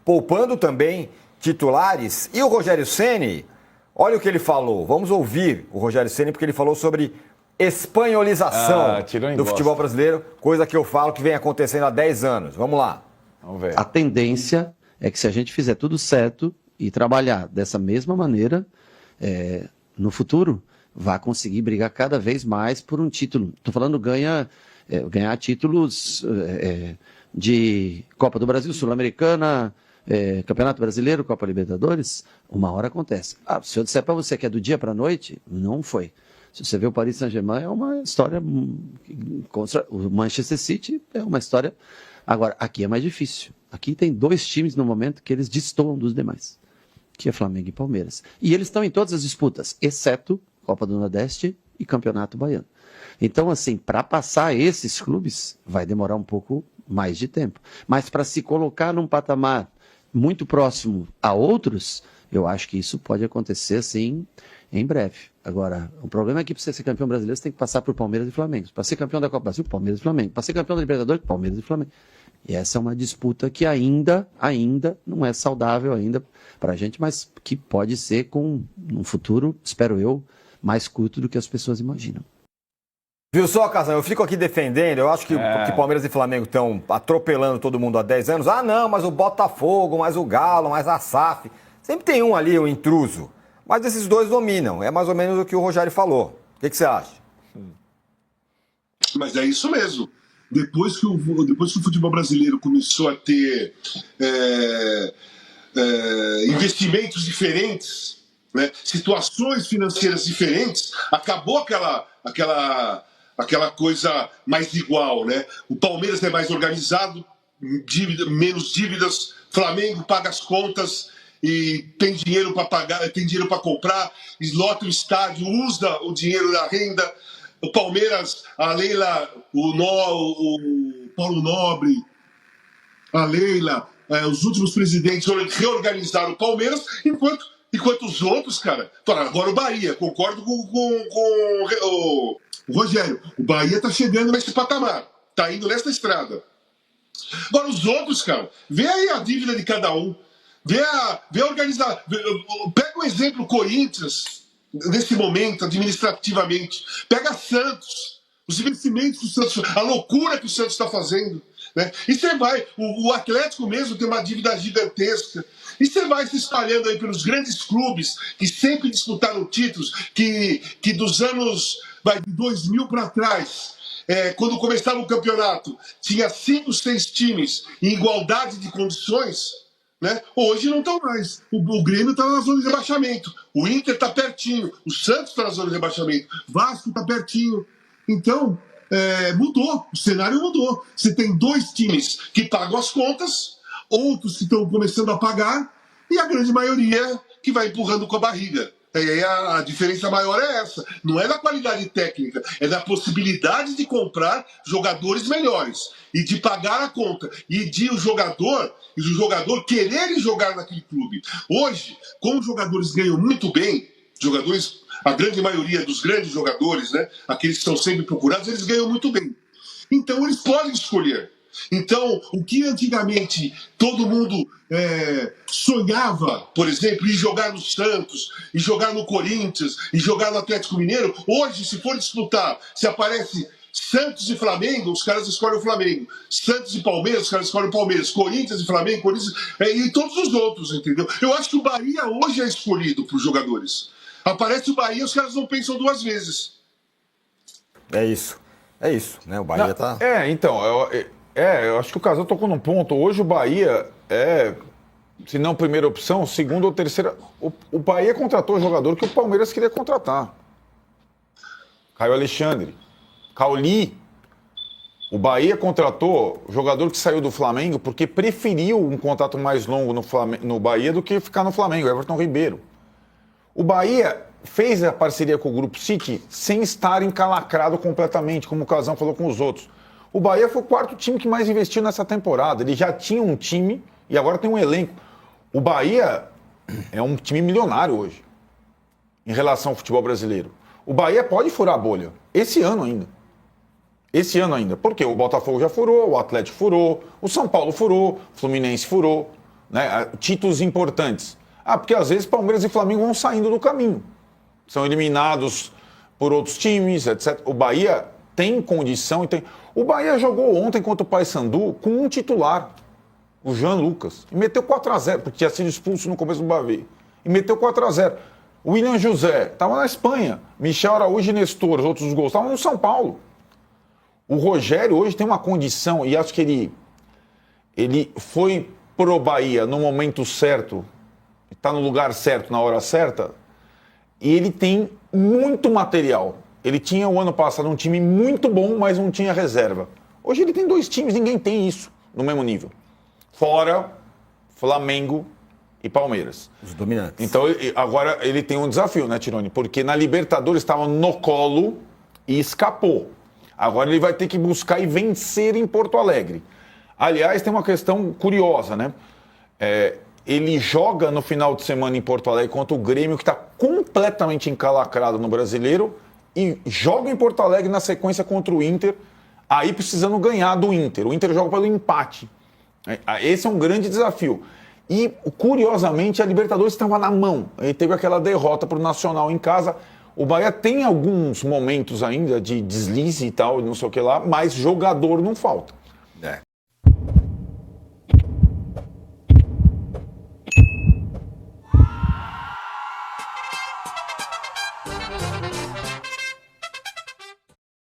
poupando também titulares. E o Rogério Ceni, olha o que ele falou. Vamos ouvir o Rogério Ceni, porque ele falou sobre espanholização do futebol brasileiro, coisa que eu falo que vem acontecendo há 10 anos. Vamos lá. Vamos ver. A tendência é que se a gente fizer tudo certo e trabalhar dessa mesma maneira, no futuro, vai conseguir brigar cada vez mais por um título. Estou falando ganhar títulos de Copa do Brasil, Sul-Americana, Campeonato Brasileiro, Copa Libertadores. Uma hora acontece. Se eu disser para você que é do dia para a noite, não foi. Se você vê o Paris Saint-Germain, é uma história contra o Manchester City, é uma história. Agora, aqui é mais difícil. Aqui tem 2 times no momento que eles destoam dos demais, que é Flamengo e Palmeiras. E eles estão em todas as disputas, exceto Copa do Nordeste e Campeonato Baiano. Então, assim, para passar esses clubes, vai demorar um pouco mais de tempo. Mas para se colocar num patamar muito próximo a outros, eu acho que isso pode acontecer, sim, em breve. Agora, o problema é que para você ser campeão brasileiro, você tem que passar por Palmeiras e Flamengo. Para ser campeão da Copa do Brasil, Palmeiras e Flamengo. Para ser campeão da Libertadores, Palmeiras e Flamengo. E essa é uma disputa que ainda não é saudável ainda para a gente, mas que pode ser com um futuro, espero eu, mais curto do que as pessoas imaginam. Viu só, Casão? Eu fico aqui defendendo, eu acho que Palmeiras e Flamengo estão atropelando todo mundo há 10 anos. Ah, não, mas o Botafogo, mais o Galo, mais a SAF. Sempre tem um ali, um intruso. Mas esses 2 dominam. É mais ou menos o que o Rogério falou. O que você acha? Mas é isso mesmo. Depois que o futebol brasileiro começou a ter investimentos diferentes, né, situações financeiras diferentes, acabou aquela coisa mais igual, né? O Palmeiras é mais organizado, menos dívidas, Flamengo paga as contas e tem dinheiro para pagar, tem dinheiro para comprar, lota o estádio, usa o dinheiro da renda. O Palmeiras, a Leila, o Paulo Nobre, a Leila, os últimos presidentes reorganizaram o Palmeiras, enquanto os outros, cara... Agora o Bahia, concordo com o Rogério, o Bahia tá chegando nesse patamar, tá indo nessa estrada. Agora os outros, cara, vê aí a dívida de cada um, vê organizar... Pega o exemplo Corinthians... nesse momento, administrativamente. Pega Santos, os investimentos do Santos, a loucura que o Santos está fazendo. Né? E você vai, o Atlético mesmo tem uma dívida gigantesca. E você vai se espalhando aí pelos grandes clubes que sempre disputaram títulos, que dos anos de 2000 para trás, quando começava o campeonato, tinha 5, 6 times em igualdade de condições. Né? Hoje não estão mais. O Grêmio está na zona de rebaixamento. O Inter está pertinho. O Santos está na zona de rebaixamento. Vasco está pertinho. Então, mudou. O cenário mudou. Você tem 2 times que pagam as contas, outros que estão começando a pagar, e a grande maioria que vai empurrando com a barriga. A diferença maior é essa. Não é da qualidade técnica, é da possibilidade de comprar jogadores melhores e de pagar a conta. E de o jogador querer jogar naquele clube. Hoje, como os jogadores ganham muito bem, a grande maioria dos grandes jogadores, né, aqueles que são sempre procurados, eles ganham muito bem. Então eles podem escolher. Então, o que antigamente todo mundo sonhava, por exemplo, ir jogar no Santos, ir jogar no Corinthians, ir jogar no Atlético Mineiro, hoje, se for disputar, se aparece Santos e Flamengo, os caras escolhem o Flamengo. Santos e Palmeiras, os caras escolhem o Palmeiras. Corinthians e Flamengo, Corinthians e todos os outros, entendeu? Eu acho que o Bahia hoje é escolhido para os jogadores. Aparece o Bahia, os caras não pensam 2 vezes. É isso, né? O Bahia tá... Então, eu acho que o Casal tocou num ponto. Hoje o Bahia se não primeira opção, segunda ou terceira. O Bahia contratou o jogador que o Palmeiras queria contratar. Caio Alexandre. Cauli. O Bahia contratou o jogador que saiu do Flamengo porque preferiu um contrato mais longo no Bahia do que ficar no Flamengo, Everton Ribeiro. O Bahia fez a parceria com o Grupo City sem estar encalacrado completamente, como o Casão falou com os outros. O Bahia foi o 4º time que mais investiu nessa temporada. Ele já tinha um time e agora tem um elenco. O Bahia é um time milionário hoje, em relação ao futebol brasileiro. O Bahia pode furar a bolha, esse ano ainda. Porque o Botafogo já furou, o Atlético furou, o São Paulo furou, o Fluminense furou. né? Títulos importantes. Porque às vezes Palmeiras e Flamengo vão saindo do caminho. São eliminados por outros times, etc. O Bahia tem condição e tem... O Bahia jogou ontem contra o Paysandu com um titular, o Jean Lucas, e meteu 4-0, porque tinha sido expulso no começo do Bavi. E meteu 4-0. O William José estava na Espanha. Michel Araújo e Nestor, os outros gols, estavam no São Paulo. O Rogério hoje tem uma condição, e acho que ele foi pro Bahia no momento certo, está no lugar certo, na hora certa, e ele tem muito material. Ele tinha o ano passado um time muito bom, mas não tinha reserva. Hoje ele tem 2 times, ninguém tem isso no mesmo nível. Fora Flamengo e Palmeiras. Os dominantes. Então agora ele tem um desafio, né, Tironi? Porque na Libertadores estava no colo e escapou. Agora ele vai ter que buscar e vencer em Porto Alegre. Aliás, tem uma questão curiosa, né? Ele joga no final de semana em Porto Alegre contra o Grêmio, que está completamente encalacrado no Brasileiro, e joga em Porto Alegre na sequência contra o Inter, aí precisando ganhar do Inter. O Inter joga pelo empate. Esse é um grande desafio. E, curiosamente, a Libertadores estava na mão. Ele teve aquela derrota para o Nacional em casa. O Bahia tem alguns momentos ainda de deslize e tal, não sei o que lá, mas jogador não falta.